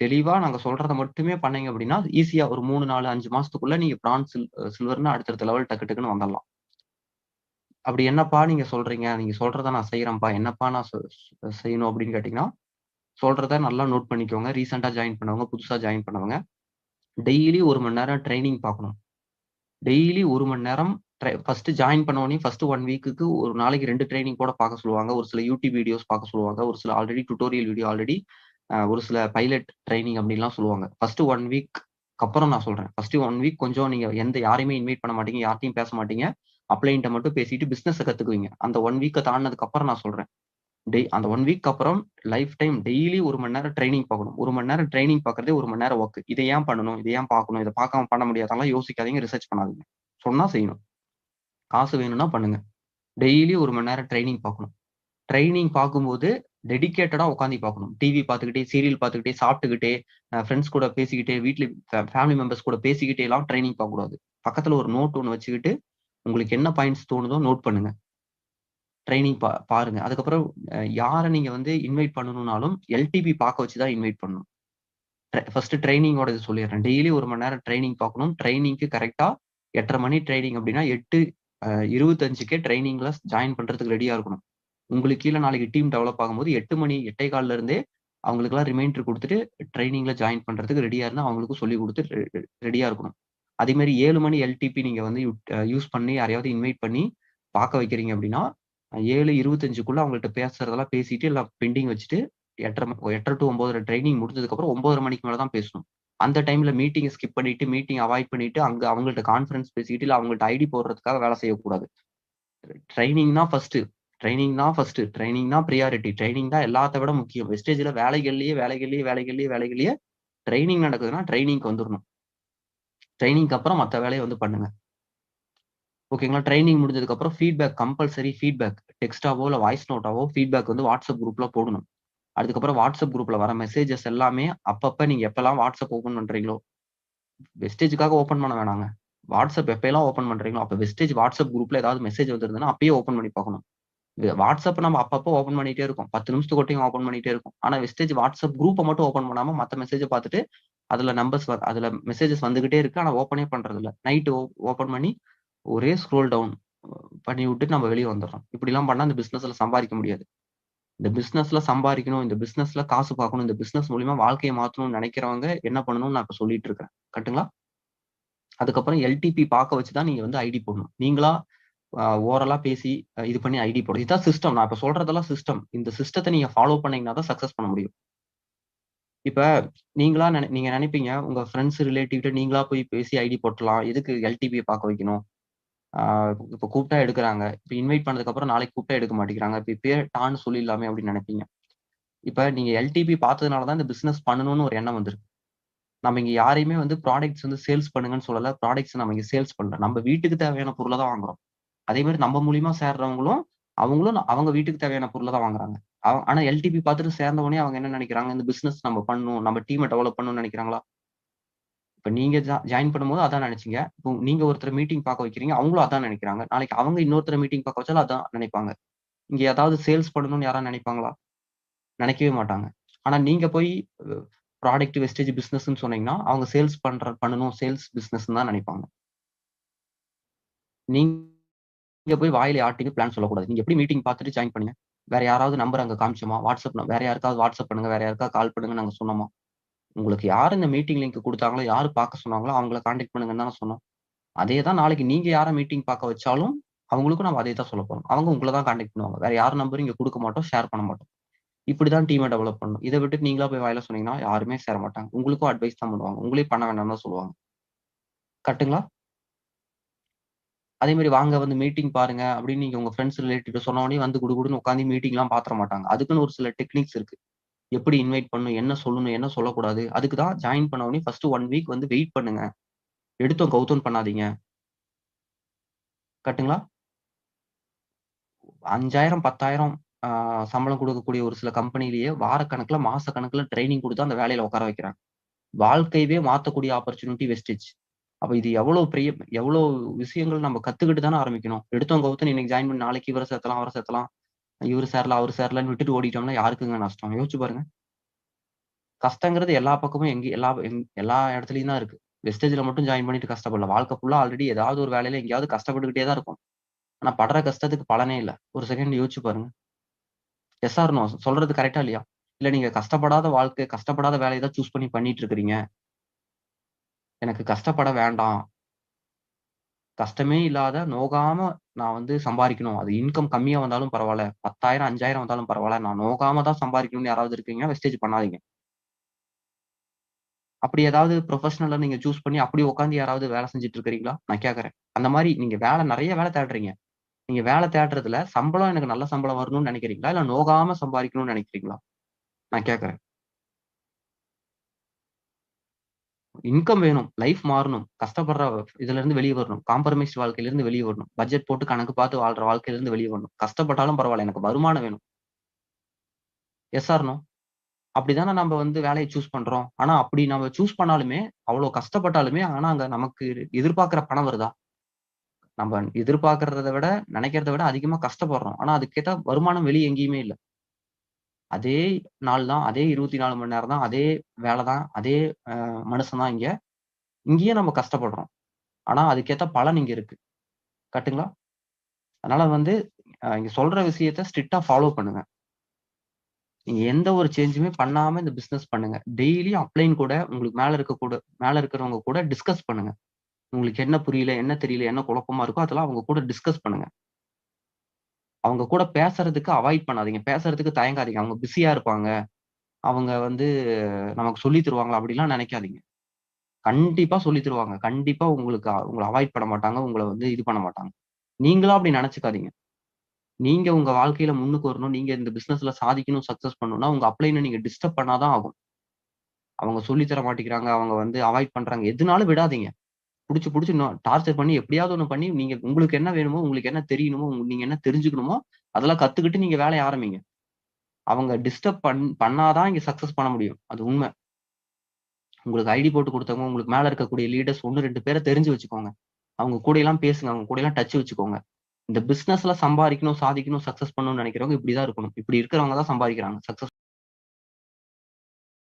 தெளிவா நாங்க சொல்றத மட்டுமே பண்ணீங்க அப்படின்னா, ஈஸியா ஒரு 3, 4, 5 மாசத்துக்குள்ள நீங்க பிரான்ஸ், சில்வர்ன்னு அடுத்தடுத்த லெவல் டக்கு டக்குன்னு வந்துரலாம். அப்படி என்னப்பா நீங்க சொல்றீங்க? நீங்க சொல்றத நான் செய்றேன்ப்பா. என்னப்பா நான் செய்யணும் அப்படின்னு கேட்டீங்கன்னா, சொல்றத நல்லா நோட் பண்ணிக்கோங்க. ரீசென்ட்டா ஜாயின் பண்ணவங்க, புதுசா ஜாயின் பண்ணவங்க, டெய்லி 1 மணி நேரம் ட்ரெய்னிங் பார்க்கணும். டெய்லி 1 மணி நேரம் ஃபர்ஸ்ட் ஜாயின் பண்ண உடனே ஃபர்ஸ்ட் 1 வீக்குக்கு ஒரு நாளைக்கு 2 ட்ரெய்னிங் கூட பார்க்க சொல்லுவாங்க. ஒரு சில யூடியூப் வீடியோஸ் பார்க்க சொல்லுவாங்க. ஒரு சில டுட்டோரியல் வீடியோ ஒரு சில பைலட் ட்ரெய்னிங் அப்படின்லாம் சொல்லுவாங்க. ஃபர்ஸ்ட் 1 வீக் அப்புறம் நான் சொல்றேன். ஃபர்ஸ்ட் 1 வீக் கொஞ்சம் நீங்க யாரையுமே இன்வைட் பண்ண மாட்டீங்க. யார்ட்டயும் பேச மாட்டீங்க. அப்ளைன்ட்ட மட்டும் பேசிட்டு பிசினஸ கத்துக்குவீங்க. அந்த 1 வீக்க தாண்டுனதுக்கு அப்புறம் நான் சொல்றேன். அந்த 1 வீக் அப்புறம் லைஃப் டைம் டெய்லி 1 மணி நேரம் ட்ரெய்னிங் பார்க்கணும். 1 மணி நேரம் ட்ரெய்னிங் பார்க்கிறதே 1 மணி நேரம் வொர்க். இத ஏன் பண்ணணும்? இத ஏன் பார்க்கணும்? இத பார்க்காம பண்ண முடியாதெல்லாம் யோசிக்காதீங்க. ரிசர்ச் பண்ணாதீங்க. சொன்னா செய்யணும். காசு வேணும்னா பண்ணுங்க. டெய்லி 1 மணி நேரம் ட்ரெய்னிங் பார்க்கணும். ட்ரெய்னிங் பார்க்கும்போது டெடிகேட்டடா உட்காந்து பார்க்கணும். டிவி பார்த்துக்கிட்டே, சீரியல் பார்த்துக்கிட்டே, சாப்பிட்டுக்கிட்டே, ஃபிரெண்ட்ஸ் கூட பேசிக்கிட்டே, வீட்ல ஃபேமிலி மெம்பர்ஸ் கூட பேசிக்கிட்டேலாம் ட்ரெய்னிங் பார்க்கக்கூடாது. பக்கத்துல ஒரு நோட் ஒண்ணு வச்சுக்கிட்டு, உங்களுக்கு என்ன பாயிண்ட்ஸ் தோணுதோ நோட் பண்ணுங்க. ட்ரெய்னிங் பாருங்க. அதுக்கப்புறம் யார நீங்க இன்வைட் பண்ணணும்னாலும், எல்டிபி பார்க்க வச்சு தான் இன்வைட் பண்ணணும். ஃபர்ஸ்ட் ட்ரெய்னிங்கோட இது சொல்லிர்றேன். டெய்லி 1 மணி நேரம் ட்ரெய்னிங் பார்க்கணும். ட்ரெய்னிங்க்கு கரெக்ட்டா 8:30 மணி ட்ரெய்னிங் அப்படின்னா 8:25க்கே ட்ரெய்னிங்ல ஜாயின் பண்றதுக்கு ரெடியா இருக்கணும். உங்களுக்கு கீழ நாளைக்கு டீம் டெவலப் ஆகும்போது 8 மணி 8:15ல இருந்தே அவங்களுக்கெல்லாம் ரிமைண்டர் குடுத்துட்டு, ட்ரெய்னிங்ல ஜாயின் பண்றதுக்கு ரெடியா இருந்தா, அவங்களுக்கும் சொல்லிக் குடுத்து ரெடியா இருக்கணும். அதே மாரி 7 மணி எல்டிபி நீங்க யூஸ் பண்ணி யாரையாவது இன்வைட் பண்ணி பார்க்க வைக்கிறீங்க அப்படின்னா, 7:25க்குள்ள அவங்கள்ட்ட பேசுறதெல்லாம் பேசிட்டு, எல்லாம் பெண்டிங் வச்சுட்டு 8:30 டூ 9:30 ட்ரெய்னிங் முடிஞ்சதுக்கப்புறம் 9:30 மணிக்கு மேல தான் பேசணும். அந்த டைம்ல மீட்டிங்க ஸ்கிப் பண்ணிட்டு, மீட்டிங் அவாய்ட் பண்ணிட்டு, அங்க அவங்கள்ட்ட கான்ஃபரன்ஸ் பேசிக்கிட்டு, இல்ல அவங்கள்ட்ட ஐடி போடுறதுக்காக வேலை செய்யக்கூடாது. ட்ரெய்னிங் தான் ஃபர்ஸ்ட்டு. ட்ரெய்னிங் தான் ஃபர்ஸ்ட்டு. ட்ரெய்னிங் தான் பிரியாரிட்டி. ட்ரெய்னிங் தான் எல்லாத்த விட முக்கியம். வெஸ்டேஜ்ல வேலைகள்லயே ட்ரெய்னிங் நடக்குதுன்னா, ட்ரெய்னிங்க்கு வந்துரணும். ட்ரெய்னிங்க்கு அப்புறம் மத்த வேலைய பண்ணுங்க. ஓகேங்களா? ட்ரெய்னிங் முடிஞ்சதுக்கப்புறம் கம்பல்சரி ஃபீட்பேக் டெக்ஸ்ட்டாவோ, இல்ல வாய்ஸ் நோட்டாவோ ஃபீட்பேக் WhatsApp குரூப்ல போடணும். அதுக்கப்புறம் WhatsApp குரூப்ல வர மெசேஜஸ் எல்லாமே அப்பப்ப நீங்க எப்பலாம் WhatsApp ஓப்பன் பண்றீங்களோ, வெஸ்டேஜ்க்காக ஓப்பன் பண்ண வேணாங்க. WhatsApp எப்பயெல்லாம் ஓப்பன் பண்றீங்களோ, அப்ப WhatsApp குரூப்ல ஏதாவது மெசேஜ் வந்திருந்ததுன்னா, அப்பயே ஓப்பன் பண்ணி பார்க்கணும். WhatsApp நம்ம அப்பப்போ ஓப்பன் பண்ணிட்டே இருக்கோம். 10 நிமிஷத்துக்கு ஒரு டைம் ஓப்பன் பண்ணிட்டே இருக்கோம். ஆனா WhatsApp குரூப்ப மட்டும் ஓப்பன் பண்ணாம மத்த மெசேஜ பார்த்துட்டு, அதுல மெசேஜஸ் வந்துகிட்டே இருக்கு. ஆனா ஓப்பனே பண்றதில்ல. நைட் ஓப்பன் பண்ணி ஒரே ஸ்க்ரோல் டவுன் பண்ணி விட்டுட்டு நம்ம வெளிய வந்துர்றோம். இப்படிலாம் பண்ணா இந்த பிசினஸ்ல சம்பாரிக்க முடியாது. இந்த பிசினஸ்ல சம்பாரிக்கணும், இந்த பிசினஸ்ல காசு பார்க்கணும், இந்த பிசினஸ் மூலியமா வாழ்க்கைய மாத்தணும்னு நெனைக்கிறவங்க என்ன பண்ணணும்னு நான் இப்ப சொல்லிட்டு இருக்கிறேன். கரெக்ட்டுங்களா? அதுக்கப்புறம் எல்டிபி பார்க்க வச்சு தான் நீங்க ஐடி போடணும். நீங்களா ஓரலா பேசி இது பண்ணி ஐடி போடும். இதுதான் சிஸ்டம். நான் இப்ப சொல்றதெல்லாம் சிஸ்டம். இந்த சிஸ்டத்த நீங்க ஃபாலோ பண்ணீங்கன்னா தான் சக்சஸ் பண்ண முடியும். இப்ப நீங்க நெனைப்பீங்க, உங்க ஃபிரெண்ட்ஸ், ரிலேட்டிவ்ட்ட நீங்களா போய் பேசி ஐடி போட்டுறலாம். எதுக்கு எல்டிபிய பார்க்க வைக்கணும்? ஆ இப்ப கூப்பிட்டா எடுக்குறாங்க. இப்ப இன்வைட் பண்ணதுக்கப்புறம் நாளைக்கு கூப்பிட்டா எடுக்க மாட்டேங்கிறாங்க. இப்ப இப்பயே டான்னு சொல்லிடலாமே அப்படின்னு நெனைப்பீங்க. இப்ப நீங்க எல்டிபி பார்த்ததுனால தான் இந்த பிசினஸ் பண்ணணும்னு ஒரு எண்ணம் வந்திருக்கு. நம்ம இங்க யாரையுமே ப்ராடக்ட்ஸ் சேல்ஸ் பண்ணுங்கன்னு சொல்லல. ப்ராடக்ட்ஸ் நம்ம இங்க சேல்ஸ் பண்ணல. நம்ம வீட்டுக்கு தேவையான பொருள தான் வாங்குறோம். அதே மாரி நம்ம மூலியமா சேர்றவங்களும், அவங்களும் அவங்க வீட்டுக்கு தேவையான பொருள தான் வாங்குறாங்க. ஆனா எல்டிபி பார்த்துட்டு சேர்ந்த உடனே அவங்க என்ன நெனைக்கிறாங்க, இந்த பிசினஸ் நம்ம பண்ணணும். நம்ம டீம டெவலப் பண்ணணும்னு நெனைக்கிறாங்களா? இப்ப நீங்க ஜாயின் பண்ணும்போது அதான் நெனைச்சீங்க. இப்போ நீங்க ஒருத்தர மீட்டிங் பார்க்க வைக்கிறீங்க. அவங்களும் அதான் நெனைக்கிறாங்க. நாளைக்கு அவங்க இன்னொருத்தர மீட்டிங் பார்க்க வச்சாலும் அதான் நெனைப்பாங்க. இங்க ஏதாவது சேல்ஸ் பண்ணணும்னு யாராவது நெனைப்பாங்களா? நெனைக்கவே மாட்டாங்க. ஆனா நீங்க போய் அ ப்ராடக்ட் வெஸ்டேஜ் பிசினஸ்ன்னு சொன்னீங்கன்னா, அவங்க சேல்ஸ் பண்ணணும். சேல்ஸ் பிசினஸ்ன்னு தான் நெனைப்பாங்க. நீங்க போய் வாயில யார்ட்டயுமே பிளான் சொல்லக்கூடாது. நீங்க எப்படி மீட்டிங் பார்த்துட்டு ஜாயின் பண்ணீங்க? வேற யாராவது நம்பர் அங்க காமிச்சோமா? வேற யாருக்காவது வாட்ஸ்அப் பண்ணுங்க. வேற யாருக்காவது கால் பண்ணுங்கன்னு நாங்க சொன்னோமா? உங்களுக்கு யாரு இந்த மீட்டிங் லிங்க் குடுத்தாங்களோ, யாரு பார்க்க சொன்னாங்களோ, அவங்கள கான்டாக்ட் பண்ணுங்கன்னு தானே சொன்னோம். அதே தான் நாளைக்கு நீங்க யார மீட்டிங் பார்க்க வச்சாலும், அவங்களுக்கும் நம்ம அதே தான் சொல்லப் போறோம். அவங்க உங்கள தான் கான்டாக்ட் பண்ணுவாங்க. வேற யார் நம்பரும் இங்க குடுக்க மாட்டோம். ஷேர் பண்ண மாட்டோம். இப்படிதான் டீம டெவலப் பண்ணணும். இத விட்டுட்டு நீங்களா போய் வாயில சொன்னீங்கன்னா, யாருமே சேர மாட்டாங்க. உங்களுக்கும் அட்வைஸ் தான் பண்ணுவாங்க. உங்களையும் பண்ண வேண்டாம்னு தான் சொல்லுவாங்க. கரெக்ட்டுங்களா? அதே மாரி வாங்க மீட்டிங் பாருங்க அப்படின்னு நீங்க உங்க ஃபிரெண்ட்ஸ், ரிலேட்டிவ்ட்ட சொன்ன உடனே குடுகுடுன்னு உட்கார்ந்து மீட்டிங்லாம் பாத்துற மாட்டாங்க. அதுக்குன்னு ஒரு சில டெக்னிக்ஸ் இருக்கு. எப்படி இன்வைட் பண்ணணும்? என்ன சொல்லணும்? என்ன சொல்லக்கூடாது? அதுக்கு தான் ஜாயின் பண்ண உடனே ஃபர்ஸ்ட் 1 வீக் வெயிட் பண்ணுங்க. எடுத்தோம் கவுத்தோம்ன்னு பண்ணாதீங்க. கரெக்ட்டுங்களா? 5,000 10,000 ஆ சம்பளம் குடுக்கக்கூடிய ஒரு சில கம்பெனிலேயே வாரக்கணக்குல, மாசக்கணக்குல ட்ரெய்னிங் குடுத்து அந்த வேலையில உட்கார வைக்கிறாங்க. வாழ்க்கையவே மாத்தக்கூடிய ஆப்பர்ச்சுனிட்டி வெஸ்டேஜ். அப்ப இது எவ்வளோ விஷயங்கள் நம்ம கத்துக்கிட்டு தானே ஆரம்பிக்கணும். எடுத்தோம் கவுத்தோம்ன்னு இன்னைக்கு ஜாயின் பண்ணி நாளைக்கு இவர சேர்த்தலாம், அவர சேர்த்தலாம். இவரு சேரல, அவரு சேரலன்னு விட்டுட்டு ஓடிட்டோம்னா யாருக்குங்க நஷ்டம்? யோசிச்சு பாருங்க. கஷ்டங்கிறது எல்லா பக்கமும் எல்லா இடத்துலயும் தான் இருக்கு. வெஸ்டேஜ்ல மட்டும் ஜாயின் பண்ணிட்டு கஷ்டப்படல. வாழ்க்கை ஃபுல்லா ஆல்ரெடி ஏதாவது ஒரு வேலையில எங்கேயாவது கஷ்டப்பட்டுக்கிட்டே தான் இருக்கும். ஆனா படுற கஷ்டத்துக்கு பலனே இல்ல. ஒரு செகண்ட் யோசிச்சு பாருங்க. Yes or no? சொல்றது கரெக்ட்டா இல்லையா? இல்ல நீங்க கஷ்டப்படாத வாழ்க்கை, கஷ்டப்படாத வேலைய தான் சூஸ் பண்ணி பண்ணிட்டு இருக்கிறீங்க. எனக்கு கஷ்டப்பட வேண்டாம். கஷ்டமே இல்லாத நோகாம நான் வந்து சம்பாரிக்கணும். அது இன்கம் கம்மியா வந்தாலும் பரவால்ல. 10,000 5,000 வந்தாலும் பரவால்ல. நான் நோகாம தான் சம்பாரிக்கணும்னு யாராவது இருக்கீங்கன்னா, வெஸ்டேஜ் பண்ணாதீங்க. அப்படி ஏதாவது ப்ரொஃபஷனலா நீங்க சூஸ் பண்ணி அப்படி உட்கார்ந்து யாராவது வேலை செஞ்சுட்டு இருக்கிறீங்களா? நான் கேட்கறேன். அந்த மாரி நீங்க நெறைய வேலை தேடுறீங்க. நீங்க வேலை தேடுறதுல சம்பளம் எனக்கு நல்ல சம்பளம் வரணும்னு நெனைக்கிறீங்களா? இல்ல நோகாம சம்பாரிக்கணும்னு நெனைக்கிறீங்களா? நான் கேட்கறேன். இன்கம் வேணும். லைஃப் மாறணும். கஷ்டப்படுற இதுலருந்து வெளிய வரணும். காம்ப்ரமைஸ்ட் வாழ்க்கையிலிருந்து வெளிய வரணும். பட்ஜெட் போட்டு கணக்கு பார்த்து வாழ்ற வாழ்க்கையிலிருந்து வெளிய வரணும். கஷ்டப்பட்டாலும் பரவால்ல. எனக்கு வருமானம் வேணும். Yes or no? அப்படித்தானே நம்ப வந்து வேலைய சூஸ் பண்றோம். ஆனா அப்படி நம்ம சூஸ் பண்ணாலுமே, அவ்வளோ கஷ்டப்பட்டாலுமே, ஆனா அங்க நமக்கு எதிர்பார்க்கிற பணம் வருதா? நம்ம எதிர்பார்க்கிறத விட, நெனைக்கிறத விட அதிகமா கஷ்டப்படுறோம். ஆனா அதுக்கேத்த வருமானம் வெளிய எங்கேயுமே இல்ல. அதே நாள் தான், அதே 24 மணி நேரம் தான், அதே வேல தான், அதே மனுஷன் தான் இங்க. இங்கேயும் நம்ம கஷ்டப்படுறோம். ஆனா அதுக்கேத்த பலன் இங்க இருக்கு. கரெக்ட்டுங்களா? அதனால வந்து இங்க சொல்ற விஷயத்த ஸ்ட்ரிக்ட்டா ஃபாலோ பண்ணுங்க. நீங்க எந்த ஒரு சேஞ்சுமே பண்ணாம இந்த பிசினஸ் பண்ணுங்க. டெய்லியும் அப்ளைன் கூட உங்களுக்கு மேல இருக்கிறவங்க கூட டிஸ்கஸ் பண்ணுங்க. உங்களுக்கு என்ன புரியல, என்ன தெரியல, என்ன குழப்பமா இருக்கோ அதெல்லாம் அவங்க கூட டிஸ்கஸ் பண்ணுங்க. அவங்க கூட பேசுறதுக்கு அவாய்ட் பண்ணாதீங்க. பேசுறதுக்கு தயங்காதீங்க. அவங்க பிஸியா இருப்பாங்க. அவங்க வந்து நமக்கு சொல்லி தருவாங்களா அப்படிலாம் நெனைக்காதீங்க. கண்டிப்பா சொல்லி தருவாங்க. கண்டிப்பா உங்களுக்கு உங்கள அவாய்ட் பண்ண மாட்டாங்க. உங்கள வந்து இது பண்ண மாட்டாங்க. நீங்களா அப்படி நெனச்சுக்காதீங்க. நீங்க உங்க வாழ்க்கையில முன்னுக்கு வரணும். நீங்க இந்த பிசினஸ்ல சாதிக்கணும், சக்சஸ் பண்ணணும்னா, உங்க அப்ளைன நீங்க டிஸ்டர்ப் பண்ணா தான் ஆகும். அவங்க சொல்லி தர மாட்டேங்கிறாங்க. அவங்க வந்து அவாய்ட் பண்றாங்க. எதுனாலும் விடாதீங்க. புடிச்சு புடிச்சு டார்ச்சர் பண்ணி எப்படியாவது ஒண்ணு பண்ணி, நீங்க உங்களுக்கு என்ன வேணுமோ, உங்களுக்கு என்ன தெரியணுமோ, நீங்க என்ன தெரிஞ்சுக்கணுமோ, அதெல்லாம் கத்துக்கிட்டு நீங்க வேலைய ஆரம்பிங்க. அவங்க டிஸ்டர்ப் பண்ணா தான் இங்க சக்சஸ் பண்ண முடியும். அது உண்ம. உங்களுக்கு ஐடி போட்டு குடுத்தவங்க, உங்களுக்கு மேல இருக்கக்கூடிய லீடர்ஸ் 1, 2 பேர தெரிஞ்சு வச்சுக்கோங்க. அவங்க கூடயெல்லாம் பேசுங்க. அவங்க கூடயெல்லாம் டச் வச்சுக்கோங்க. இந்த பிசினஸ்ல சம்பாரிக்கணும், சாதிக்கணும், சக்சஸ் பண்ணணும்னு நெனைக்கிறவங்க இப்படி தான் இருக்கணும். இப்படி இருக்கிறவங்க தான் சம்பாதிக்கிறாங்க. சக்சஸ்